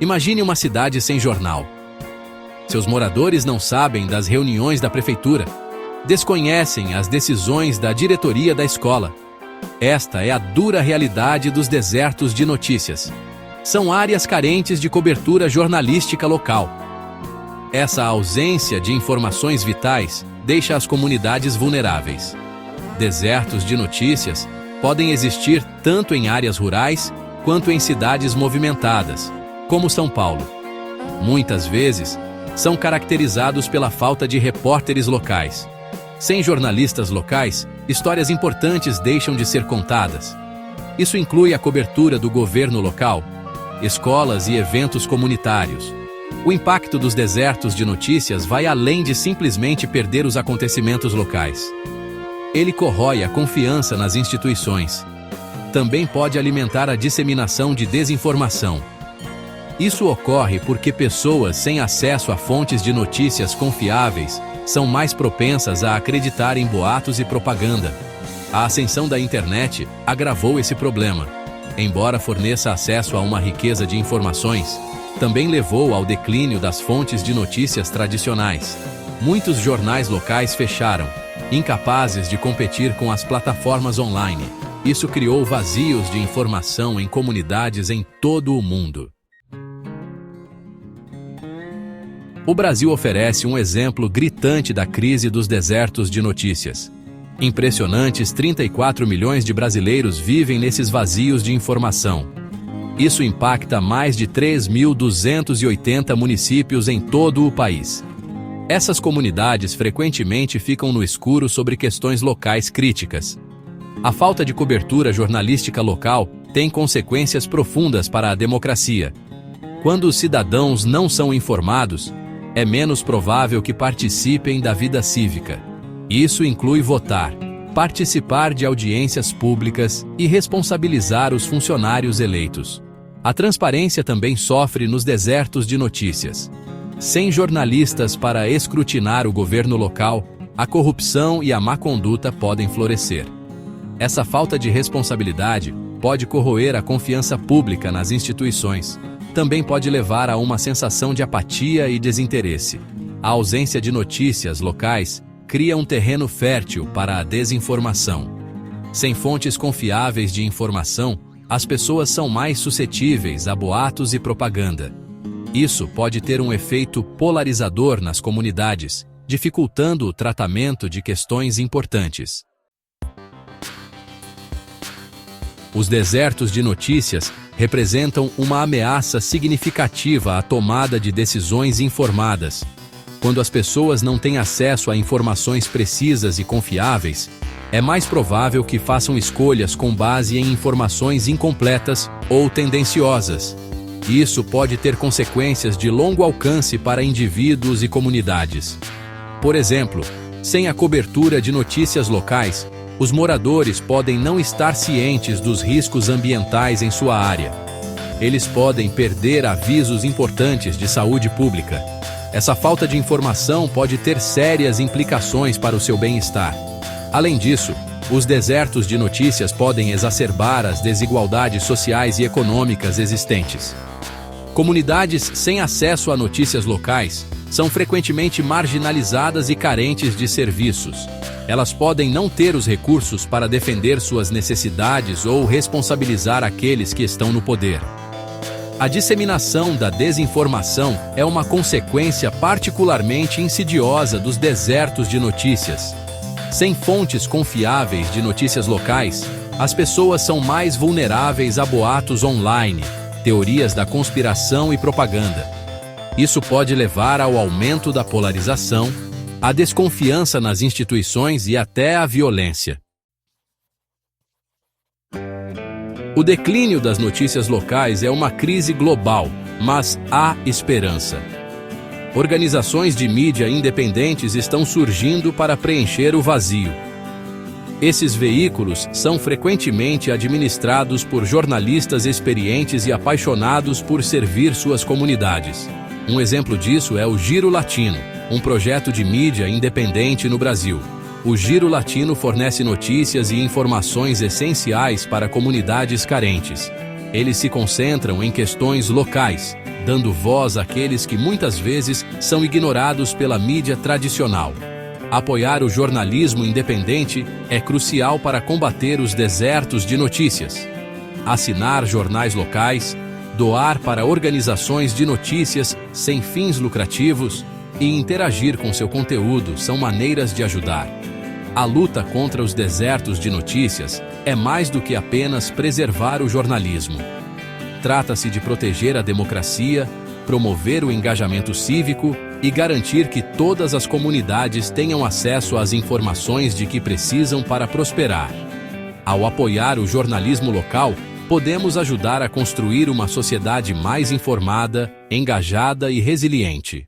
Imagine uma cidade sem jornal. Seus moradores não sabem das reuniões da prefeitura, desconhecem as decisões da diretoria da escola. Esta é a dura realidade dos desertos de notícias. São áreas carentes de cobertura jornalística local. Essa ausência de informações vitais deixa as comunidades vulneráveis. Desertos de notícias podem existir tanto em áreas rurais quanto em cidades movimentadas, como São Paulo. Muitas vezes, são caracterizados pela falta de repórteres locais. Sem jornalistas locais, histórias importantes deixam de ser contadas. Isso inclui a cobertura do governo local, escolas e eventos comunitários. O impacto dos desertos de notícias vai além de simplesmente perder os acontecimentos locais. Ele corrói a confiança nas instituições. Também pode alimentar a disseminação de desinformação. Isso ocorre porque pessoas sem acesso a fontes de notícias confiáveis são mais propensas a acreditar em boatos e propaganda. A ascensão da internet agravou esse problema. Embora forneça acesso a uma riqueza de informações, também levou ao declínio das fontes de notícias tradicionais. Muitos jornais locais fecharam, incapazes de competir com as plataformas online. Isso criou vazios de informação em comunidades em todo o mundo. O Brasil oferece um exemplo gritante da crise dos desertos de notícias. Impressionantes 34 milhões de brasileiros vivem nesses vazios de informação. Isso impacta mais de 3.280 municípios em todo o país. Essas comunidades frequentemente ficam no escuro sobre questões locais críticas. A falta de cobertura jornalística local tem consequências profundas para a democracia. Quando os cidadãos não são informados, é menos provável que participem da vida cívica. Isso inclui votar, participar de audiências públicas e responsabilizar os funcionários eleitos. A transparência também sofre nos desertos de notícias. Sem jornalistas para escrutinar o governo local, a corrupção e a má conduta podem florescer. Essa falta de responsabilidade pode corroer a confiança pública nas instituições. Também pode levar a uma sensação de apatia e desinteresse. A ausência de notícias locais cria um terreno fértil para a desinformação. Sem fontes confiáveis de informação, as pessoas são mais suscetíveis a boatos e propaganda. Isso pode ter um efeito polarizador nas comunidades, dificultando o tratamento de questões importantes. Os desertos de notícias representam uma ameaça significativa à tomada de decisões informadas. Quando as pessoas não têm acesso a informações precisas e confiáveis, é mais provável que façam escolhas com base em informações incompletas ou tendenciosas. Isso pode ter consequências de longo alcance para indivíduos e comunidades. Por exemplo, sem a cobertura de notícias locais, os moradores podem não estar cientes dos riscos ambientais em sua área. Eles podem perder avisos importantes de saúde pública. Essa falta de informação pode ter sérias implicações para o seu bem-estar. Além disso, os desertos de notícias podem exacerbar as desigualdades sociais e econômicas existentes. Comunidades sem acesso a notícias locais são frequentemente marginalizadas e carentes de serviços. Elas podem não ter os recursos para defender suas necessidades ou responsabilizar aqueles que estão no poder. A disseminação da desinformação é uma consequência particularmente insidiosa dos desertos de notícias. Sem fontes confiáveis de notícias locais, as pessoas são mais vulneráveis a boatos online, teorias da conspiração e propaganda. Isso pode levar ao aumento da polarização, à desconfiança nas instituições e até à violência. O declínio das notícias locais é uma crise global, mas há esperança. Organizações de mídia independentes estão surgindo para preencher o vazio. Esses veículos são frequentemente administrados por jornalistas experientes e apaixonados por servir suas comunidades. Um exemplo disso é o Giro Latino, um projeto de mídia independente no Brasil. O Giro Latino fornece notícias e informações essenciais para comunidades carentes. Eles se concentram em questões locais, dando voz àqueles que muitas vezes são ignorados pela mídia tradicional. Apoiar o jornalismo independente é crucial para combater os desertos de notícias. Assinar jornais locais, doar para organizações de notícias sem fins lucrativos e interagir com seu conteúdo são maneiras de ajudar. A luta contra os desertos de notícias é mais do que apenas preservar o jornalismo. Trata-se de proteger a democracia, promover o engajamento cívico e garantir que todas as comunidades tenham acesso às informações de que precisam para prosperar. Ao apoiar o jornalismo local, podemos ajudar a construir uma sociedade mais informada, engajada e resiliente.